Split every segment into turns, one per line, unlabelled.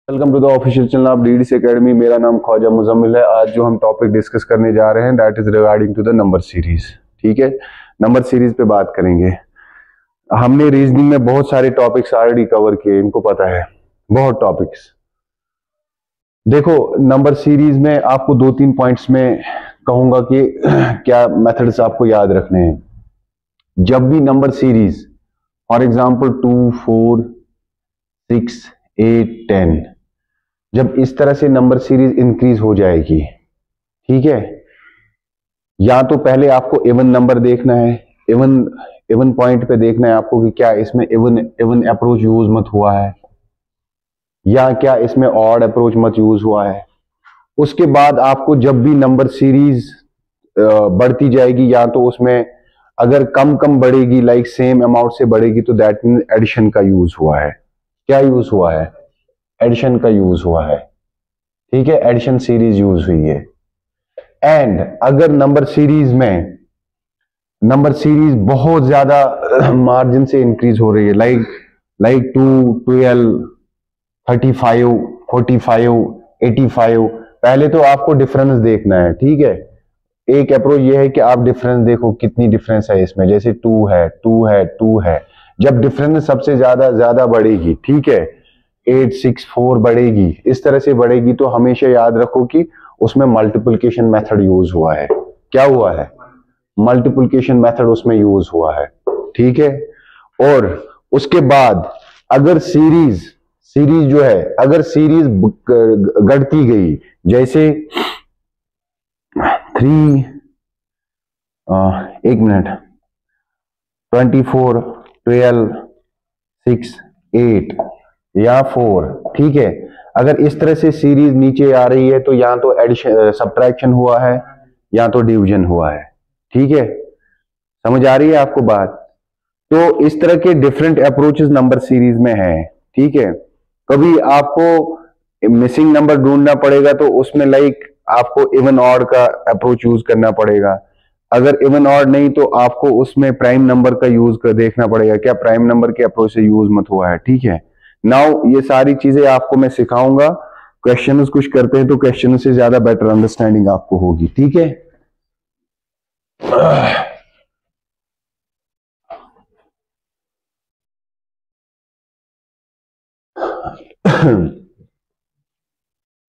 Welcome to the official channel of DDC academy. मेरा नाम ख्वाजा मुजम्मिल है। आज जो हम टॉपिक डिस्कस करने जा रहे हैं that is regarding to the number series. ठीक है, नंबर सीरीज पे बात करेंगे। हमने रीजनिंग में बहुत सारे टॉपिक्स ऑलरेडी कवर किए, इनको पता है, बहुत टॉपिक्स। देखो, नंबर सीरीज में आपको 2-3 पॉइंट्स में कहूंगा कि क्या मेथड्स आपको याद रखने हैं। जब भी नंबर सीरीज फॉर एग्जाम्पल 2, 4, 6, 8, 10, जब इस तरह से नंबर सीरीज इंक्रीज हो जाएगी, ठीक है, या तो पहले आपको इवन नंबर देखना है, इवन पॉइंट पे देखना है आपको कि क्या इसमें इवन अप्रोच यूज मत हुआ है या क्या इसमें ऑड अप्रोच मत यूज हुआ है। उसके बाद आपको जब भी नंबर सीरीज बढ़ती जाएगी, या तो उसमें अगर कम बढ़ेगी, लाइक सेम अमाउंट से बढ़ेगी, तो दैट मीन एडिशन का यूज हुआ है। क्या यूज हुआ है? एडिशन का यूज हुआ है। ठीक है, एडिशन सीरीज यूज हुई है। एंड अगर नंबर सीरीज बहुत ज्यादा मार्जिन से इंक्रीज हो रही है, लाइक 2, 12, 35, 45, 85, पहले तो आपको डिफरेंस देखना है। ठीक है, एक अप्रोच ये है कि आप डिफरेंस देखो, कितनी डिफरेंस है इसमें। जैसे 2 है, 2 है, 2 है, जब डिफरेंस सबसे ज्यादा बढ़ेगी, ठीक है, 8, 6, 4 बढ़ेगी, इस तरह से बढ़ेगी, तो हमेशा याद रखो कि उसमें मल्टीप्लिकेशन मेथड यूज हुआ है। क्या हुआ है? मल्टीप्लिकेशन मेथड उसमें यूज हुआ है। ठीक है, और उसके बाद अगर सीरीज जो है, अगर सीरीज घटती गई, जैसे 3, एक मिनट, 24, 12, 6, 8 या 4, ठीक है, अगर इस तरह से सीरीज नीचे आ रही है तो या तो एडिशन सब्ट्रैक्शन हुआ है या तो डिवीजन हुआ है। ठीक है, समझ आ रही है आपको बात? तो इस तरह के डिफरेंट अप्रोचेस नंबर सीरीज में है। ठीक है, कभी आपको मिसिंग नंबर ढूंढना पड़ेगा, तो उसमें लाइक आपको इवन ऑड का अप्रोच यूज करना पड़ेगा। अगर इवन ऑड नहीं तो आपको उसमें प्राइम नंबर का यूज कर देखना पड़ेगा, क्या प्राइम नंबर के अप्रोच से यूज मत हुआ है। ठीक है, नाउ ये सारी चीजें आपको मैं सिखाऊंगा। क्वेश्चंस कुछ करते हैं तो क्वेश्चन से ज्यादा बेटर अंडरस्टैंडिंग आपको होगी। ठीक है,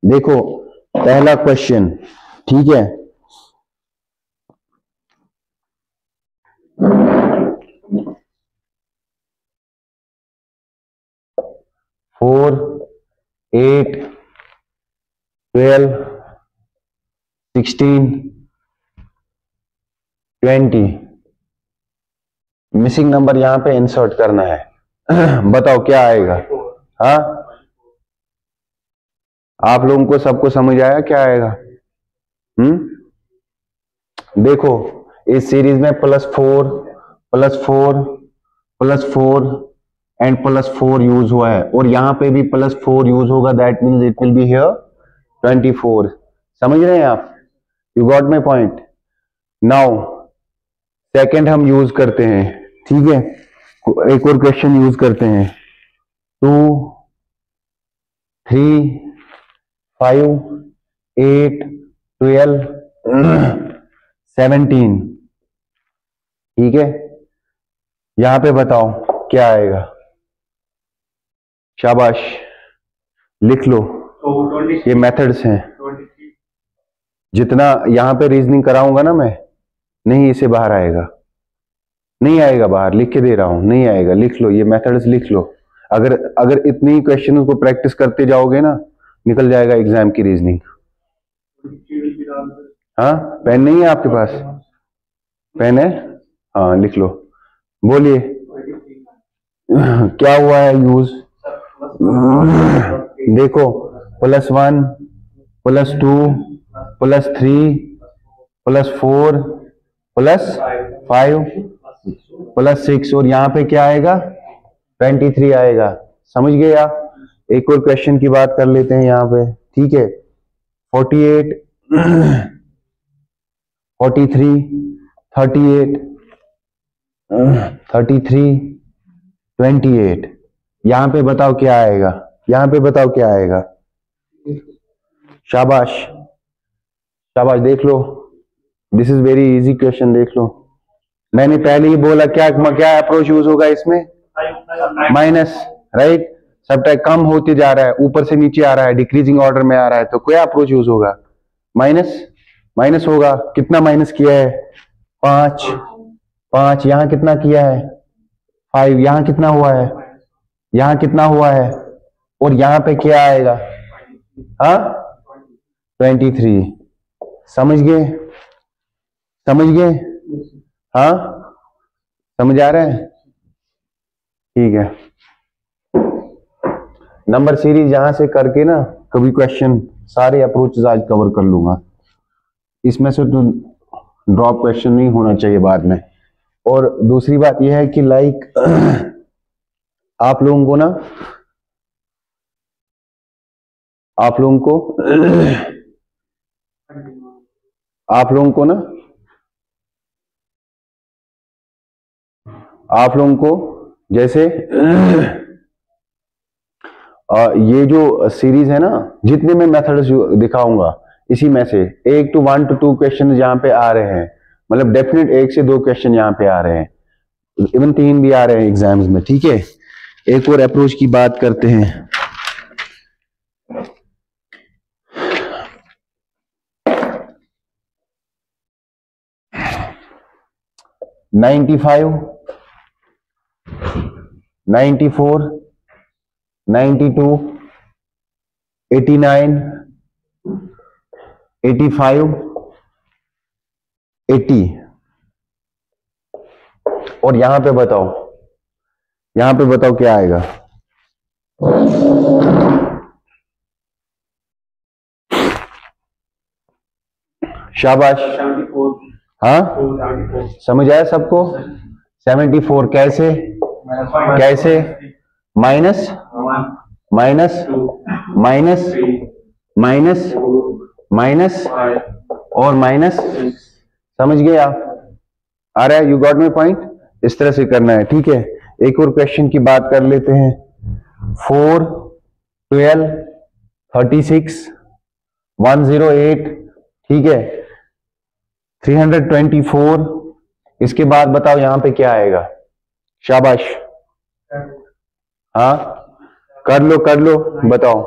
देखो पहला क्वेश्चन, ठीक है, 4, 8, 12, 16, 20 मिसिंग नंबर यहां पे इंसर्ट करना है। बताओ क्या आएगा? हाँ, आप लोगों को सबको समझ आया क्या आएगा? देखो, इस सीरीज में +4, +4, +4 एंड +4 यूज हुआ है, और यहां पे भी +4 यूज होगा, that means it will be here 24। समझ रहे हैं आप? You got my point? Now second हम यूज करते हैं। ठीक है, एक और क्वेश्चन यूज करते हैं। 2, 3, 5, 8, 12, 17। ठीक है, यहां पे बताओ क्या आएगा? शाबाश, लिख लो, ये मेथड्स हैं। जितना यहां पे रीजनिंग कराऊंगा ना मैं, नहीं इसे बाहर आएगा, नहीं आएगा बाहर, लिख के दे रहा हूं, नहीं आएगा, लिख लो, ये मेथड्स लिख लो। अगर इतनी क्वेश्चन को प्रैक्टिस करते जाओगे ना, निकल जाएगा एग्जाम की रीजनिंग। हाँ, पेन नहीं है आपके पास? पेन है? हाँ, लिख लो, बोलिए क्या हुआ है यूज। देखो, +1, +2, +3, +4, +5, +6, और यहां पे क्या आएगा? 23 आएगा। समझ गए आप? एक और क्वेश्चन की बात कर लेते हैं यहां पे। ठीक है, 48, 43, 38, 33, 28, यहां पे बताओ क्या आएगा? यहाँ पे बताओ क्या आएगा। शाबाश शाबाश, देख लो, this is very easy question, देख लो। मैंने पहले ही बोला क्या क्या अप्रोच यूज होगा इसमें, माइनस, राइट। सबट्रैक्ट कम होते जा रहा है, ऊपर से नीचे आ रहा है, डिक्रीजिंग ऑर्डर में आ रहा है, तो क्या अप्रोच यूज होगा, माइनस। माइनस होगा, कितना माइनस किया है, 5, 5, यहां कितना किया है 5, यहां कितना हुआ है, यहां कितना हुआ है, और यहां पे क्या आएगा, हाँ 23। समझ गए, समझ गए, हाँ समझ आ रहा है, ठीक है। नंबर सीरीज यहां से करके ना कभी क्वेश्चन सारे अप्रोचेस आज कवर कर लूंगा, इसमें से तो ड्रॉप क्वेश्चन नहीं होना चाहिए बाद में। और दूसरी बात यह है कि लाइक आप लोगों को ना, आप लोगों को जैसे ये जो सीरीज है ना, जितने मैं मेथड्स दिखाऊंगा इसी में से 1 to 1 to 2 क्वेश्चन यहाँ पे आ रहे हैं, मतलब डेफिनेट 1 से 2 क्वेश्चन यहाँ पे आ रहे हैं, इवन 3 भी आ रहे हैं एग्जाम्स में, ठीक है। एक और अप्रोच की बात करते हैं। $95, $94, $92, $89, $85, $80, और यहां पे बताओ, यहां पे बताओ क्या आएगा, शाबाश, हाँ समझ आया सबको। 74 कैसे, कैसे, minus minus minus minus minus और माइनस, समझ गए आप, आ रहा है, यू गॉट माई पॉइंट, इस तरह से करना है, ठीक है। एक और क्वेश्चन की बात कर लेते हैं। 4, 12, 36, 108, ठीक है, 324, इसके बाद बताओ यहां पे क्या आएगा, शाबाश, हाँ कर लो बताओ।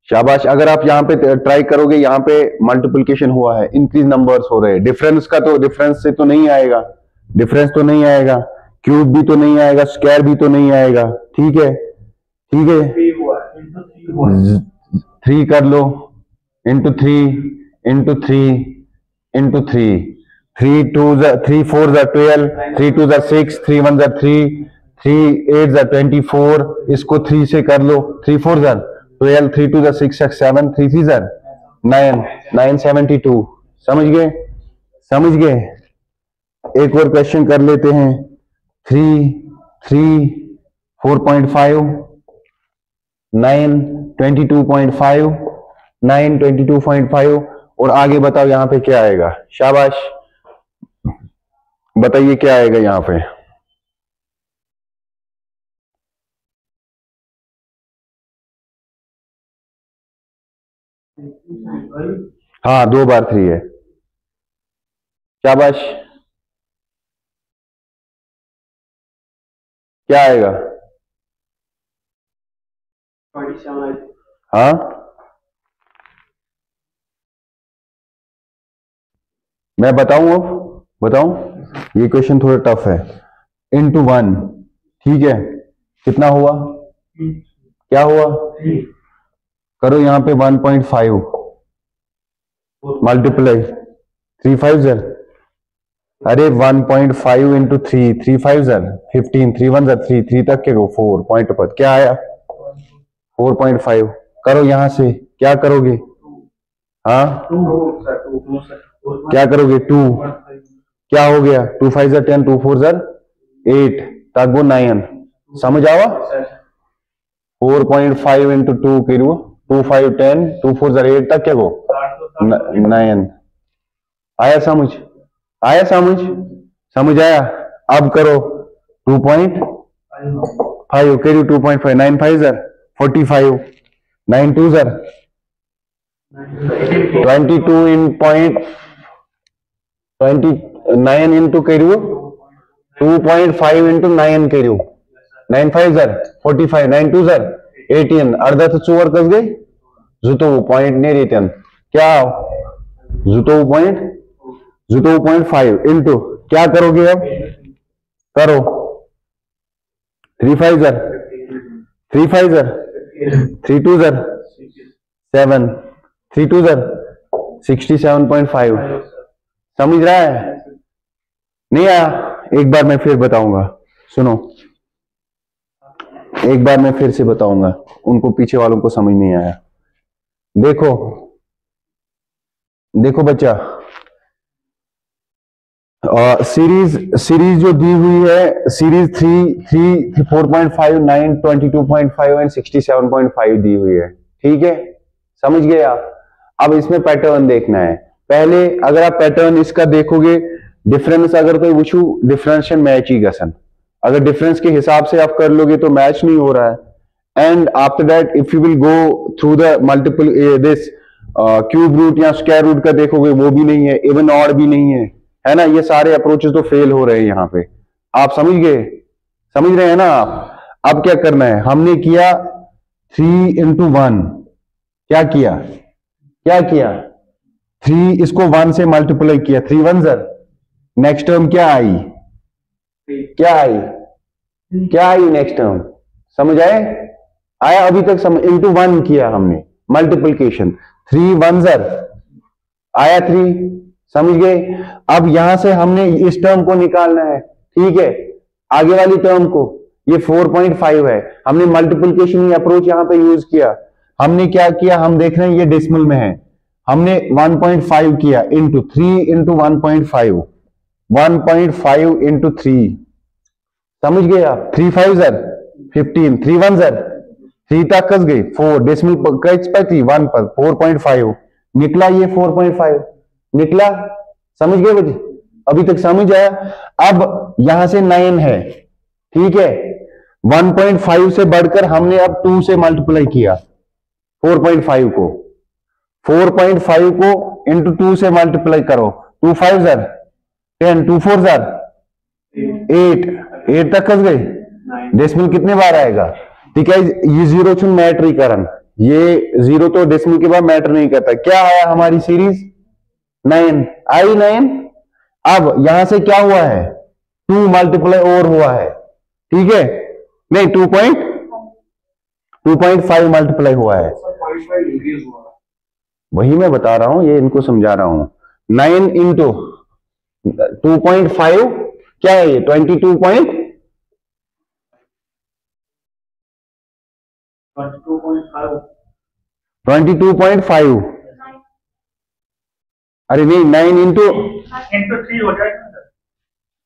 शाबाश, अगर आप यहाँ पे ट्राई करोगे, यहाँ पे मल्टीप्लिकेशन हुआ है, इंक्रीज नंबर्स हो रहे हैं, डिफरेंस का तो डिफरेंस से तो नहीं आएगा, डिफरेंस तो नहीं आएगा, क्यूब भी तो नहीं आएगा, स्क्वायर भी तो नहीं आएगा, ठीक है, ठीक है। 3 कर लो, इंटू 3 इंटू 3 इंटू 3, 3 2 3 4 12, 3 2 6, 3 1 3, 3 8 24, इसको 3 से कर लो, 3 4 12, 3 2 6 7, 3 3 9, 972, समझ गए, समझ गए। एक और क्वेश्चन कर लेते हैं, 3 3 4.5, 9 22.5, 9 22.5, और आगे बताओ यहां पे क्या आएगा, शाबाश, बताइए क्या आएगा यहां पे, हाँ 2 बार 3 है, शाबाश, क्या आएगा, हाँ मैं बताऊं, अब बताऊं, ये क्वेश्चन थोड़ा टफ है। इंटू 1, ठीक है, कितना हुआ, क्या हुआ, करो यहां पे 1.5 मल्टीप्लाई 3 5 0, अरे 1.5 इंटू 3, 3 5 0 15, 3 1 3, 3 तक के गो 4 पॉइंट पर, क्या आया 4.5, करो यहां से, क्या करोगे, हाँ क्या करोगे, 2, क्या हो गया, 2 5 10, 2 4 8, तक वो 9, समझ आवा, 4.5 इंटू 2 करो, 2 5 10, 2 4 8 तक क्या गो 9 आया समझ? आया समझ? समझ आया? अब करो 2.5 करियो 2.5 9 5 45 9 2 22 इन पॉइंट 29 इंटू करियो 2.5 इंटू 9 करियो 9 5 45 9 2 18 अर्धा तो 4 कस गई जुतो पॉइंट नहीं रिटर्न क्या जुतो पॉइंट 5 इंटू क्या करोगे अब करो 3 5 3 5 3 2 7 3 2 67.5 समझ रहा है? नहीं आया? एक बार मैं फिर बताऊंगा, सुनो, एक बार मैं फिर से बताऊंगा, उनको पीछे वालों को समझ नहीं आया। देखो देखो बच्चा, सीरीज जो दी हुई है, सीरीज 4.5 9 22.5 एंड 67.5 दी हुई है, ठीक है, समझ गए आप? अब इसमें पैटर्न देखना है। पहले अगर आप पैटर्न इसका देखोगे, डिफरेंस अगर कोई वुचू डिफरेंशियल मैच ही गसन, अगर डिफरेंस के हिसाब से आप कर लोगे तो मैच नहीं हो रहा है। And after that if you will go through the multiple this cube root या स्क्वायर रूट का देखोगे, वो भी नहीं है, इवन ऑड भी नहीं है ना? ये सारे अप्रोचेस तो फेल हो रहे हैं यहाँ पे। आप समझ गए? समझ रहे हैं ना आप? अब क्या करना है, हमने किया 3 into 1, क्या किया 3, इसको 1 से मल्टीप्लाई किया, 3 1 नेक्स्ट टर्म क्या आई नेक्स्ट टर्म, समझ आया अभी तक? समझ, इंटू 1 किया हमने मल्टीप्लीकेशन, 3 1 आया 3, समझ गए? अब यहां से हमने इस टर्म को निकालना है, ठीक है, आगे वाली टर्म को, ये 4.5 है, हमने मल्टीप्लीकेशन अप्रोच यहां पे यूज किया। हमने क्या किया, हम देख रहे हैं ये डेसिमल में है, हमने 1.5 किया इंटू 3 इंटू 1.5 1.5 इंटू 3, समझ गए आप? 3 5 15 3 1 3 तक कस गई 4 डेसिमल कच पर 3 1 पर 4.5 निकला, ये 4.5 निकला, समझ गए बच्चे? अभी तक समझ आया? अब यहां से 9 है, ठीक है, 1.5 से बढ़कर हमने अब 2 से मल्टीप्लाई किया 4.5 को, 4.5 को इंटू 2 से मल्टीप्लाई करो, 2 5 10 2 4 8 तक कस गई, डेसिमल कितने बार आएगा? ठीक है, ये जीरो चुन मैटर करन, ये जीरो तो डेसिमल के बाद मैटर नहीं करता। क्या आया हमारी सीरीज? 9 आई 9। अब यहां से क्या हुआ है, 2 मल्टीप्लाई और हुआ है, ठीक है, नहीं 2.5 मल्टीप्लाई हुआ है, वही मैं बता रहा हूं, ये इनको समझा रहा हूं। 9 इंटू 2.5 क्या है ये 22.5 अरे नहीं 9 इंटू
3 हो जाएगा।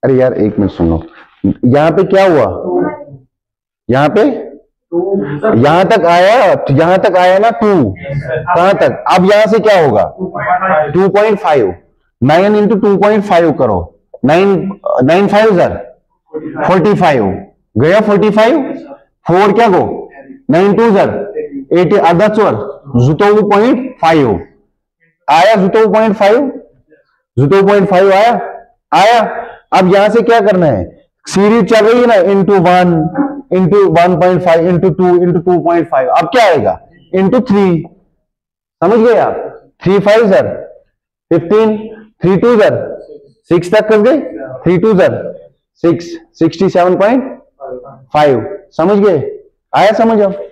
अरे यार एक मिनट सुनो, यहां पे क्या हुआ, यहां पे यहां तक आया ना 2, कहां तक? अब यहां से क्या होगा 2.5, 9 इंटू 2.5 करो, 9 5 45 गया, 45 4 क्या गो 9 2 80 आधा चोर जुतो 0.5 आया, जुतो 0.5 आया। अब यहां से क्या करना है, सीरीज चल रही है ना, इंटू 1 इंटू 1.5 इंटू 2 इंटू 2.5, अब क्या आएगा इंटू 3, समझ गए आप? 3 5 15 3 2 6 तक कर गए, 3 2 6 67.5, समझ गए? आया समझ? अब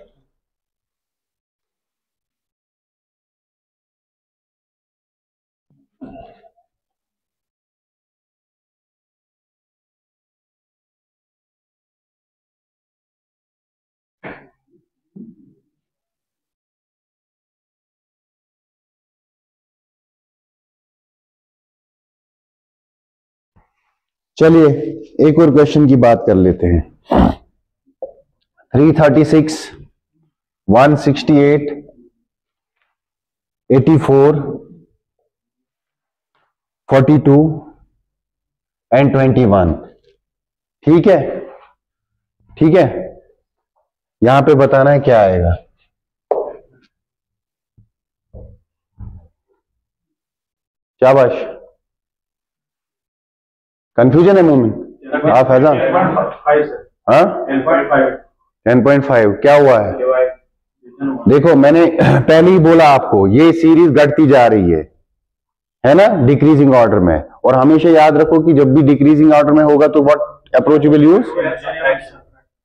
चलिए एक और क्वेश्चन की बात कर लेते हैं। 336 168 84 42 एंड 21। ठीक है, ठीक है, यहां पे बताना है क्या आएगा। शाबाश, कंफ्यूजन है मोमिन आप फैजान? हाँ 10.5 क्या हुआ है? देखो मैंने पहले ही बोला आपको ये सीरीज घटती जा रही है ना, डिक्रीजिंग ऑर्डर में। और हमेशा याद रखो कि जब भी डिक्रीजिंग ऑर्डर में होगा तो व्हाट अप्रोच विल यूज?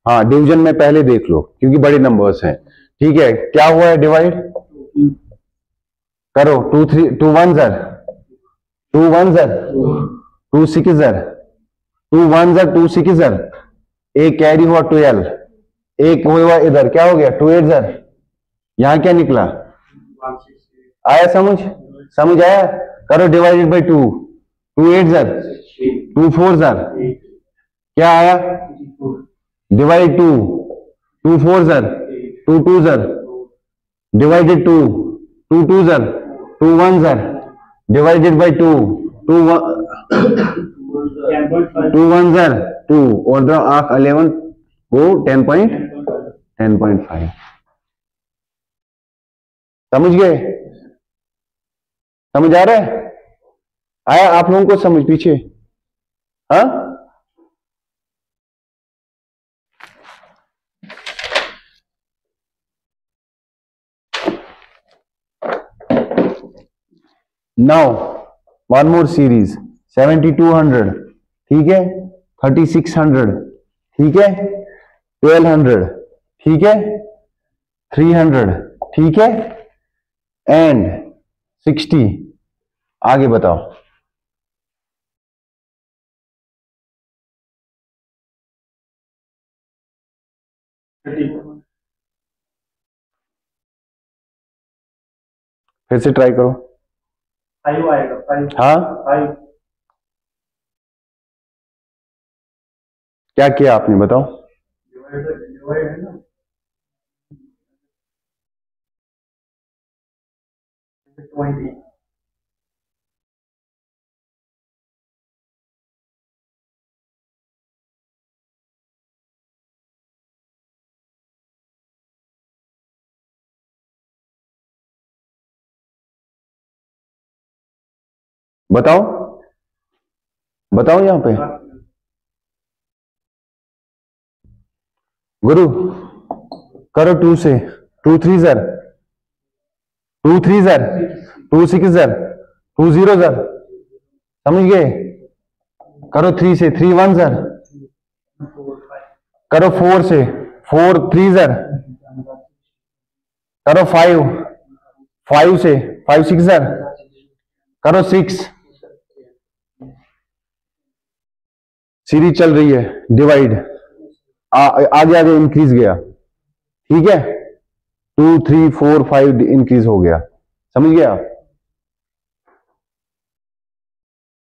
हाँ, डिवीजन में पहले देख लो क्योंकि बड़े नंबर्स हैं। ठीक है, क्या हुआ है? डिवाइड करो। 2 1 जर 2 1 जर 2 6 जर 2 1 जर 2 6 जर, एक कैरी हुआ 12, एक हुआ इधर क्या हो गया 2 8 जर, यहां क्या निकला? आया समझ? समझ आया? करो डिवाइडेड बाई 2, 2 8 जर 2 4 जर, क्या आया? डिवाइड 2, 2 4 जर 2 2 जर, डिवाइडेड 2, 2 2 जर 2 1 जर, डिवाइडेड बाई 2, 2 1 जर 2, ऑर्डर ऑफ 11 को 10.5। समझ गए? समझ आ रहा है? आया आप लोगों को समझ पीछे? हाँ, नाउ वन मोर सीरीज 7200, ठीक है, 3600, ठीक है, 1200, ठीक है, 300, ठीक है, एंड 60। आगे बताओ। फिर से ट्राई करो।
5 आएगा 5।
हाँ,
5
क्या किया आपने बताओ?
डिवाइड है ना 20।
बताओ, बताओ यहां पे गुरु। करो 2 से, 2 3 जर 2 3 जर 2 6 जर 2 0 जर, समझ गए? करो 3 से, 3 1 जर, करो 4 से, 4 3 जर, करो 5 5 से, 5 6 जर, करो 6। सीरीज चल रही है, डिवाइड आगे आगे इंक्रीज गया, ठीक है, 2 3 4 5 इंक्रीज हो गया। समझ गया?